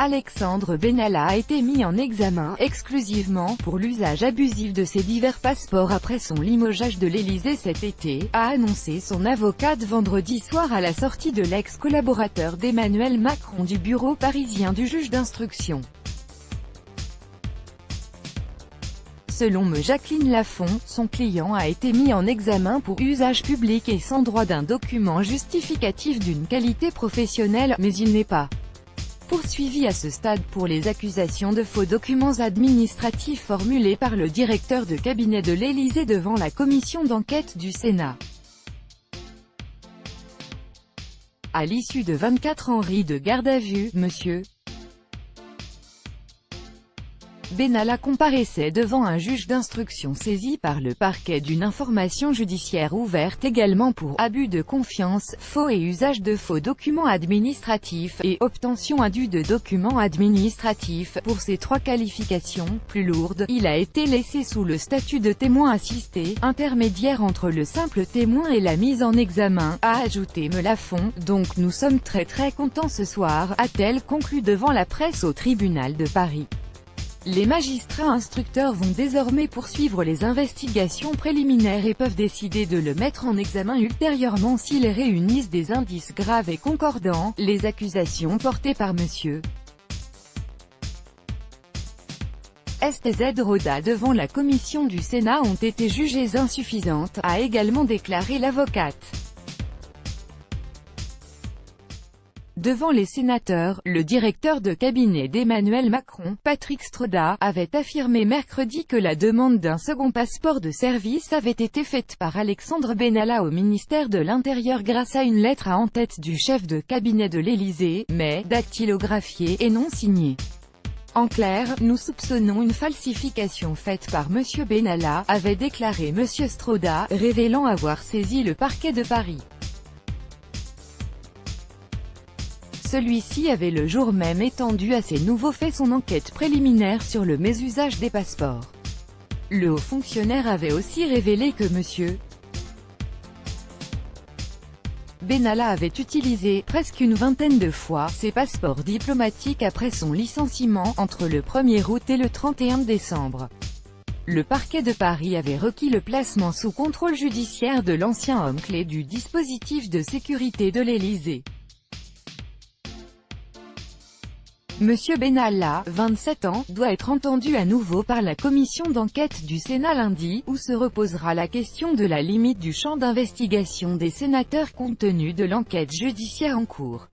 Alexandre Benalla a été mis en examen exclusivement pour l'usage abusif de ses divers passeports après son limogeage de l'Élysée cet été, a annoncé son avocate vendredi soir à la sortie de l'ex-collaborateur d'Emmanuel Macron du bureau parisien du juge d'instruction. Selon Jacqueline Lafont, son client a été mis en examen pour usage public et sans droit d'un document justificatif d'une qualité professionnelle, mais il n'est pas poursuivi à ce stade pour les accusations de faux documents administratifs formulées par le directeur de cabinet de l'Élysée devant la commission d'enquête du Sénat. À l'issue de 24 ans de garde à vue, M. Benalla comparaissait devant un juge d'instruction saisi par le parquet d'une information judiciaire ouverte également pour abus de confiance, faux et usage de faux documents administratifs, et obtention indue de documents administratifs. Pour ces trois qualifications, plus lourdes, il a été laissé sous le statut de témoin assisté, intermédiaire entre le simple témoin et la mise en examen, a ajouté M. Lafont. Donc nous sommes très contents ce soir, a-t-elle conclu devant la presse au tribunal de Paris. Les magistrats instructeurs vont désormais poursuivre les investigations préliminaires et peuvent décider de le mettre en examen ultérieurement s'ils réunissent des indices graves et concordants. Les accusations portées par M. Stzd Roda devant la commission du Sénat ont été jugées insuffisantes, a également déclaré l'avocate. Devant les sénateurs, le directeur de cabinet d'Emmanuel Macron, Patrick Stroda, avait affirmé mercredi que la demande d'un second passeport de service avait été faite par Alexandre Benalla au ministère de l'Intérieur grâce à une lettre à en-tête du chef de cabinet de l'Élysée, mais dactylographiée et non signée. En clair, nous soupçonnons une falsification faite par M. Benalla, avait déclaré M. Stroda, révélant avoir saisi le parquet de Paris. Celui-ci avait le jour même étendu à ces nouveaux faits son enquête préliminaire sur le mésusage des passeports. Le haut fonctionnaire avait aussi révélé que M. Benalla avait utilisé, presque une vingtaine de fois, ses passeports diplomatiques après son licenciement, entre le 1er août et le 31 décembre. Le parquet de Paris avait requis le placement sous contrôle judiciaire de l'ancien homme clé du dispositif de sécurité de l'Élysée. M. Benalla, 27 ans, doit être entendu à nouveau par la commission d'enquête du Sénat lundi, où se reposera la question de la limite du champ d'investigation des sénateurs compte tenu de l'enquête judiciaire en cours.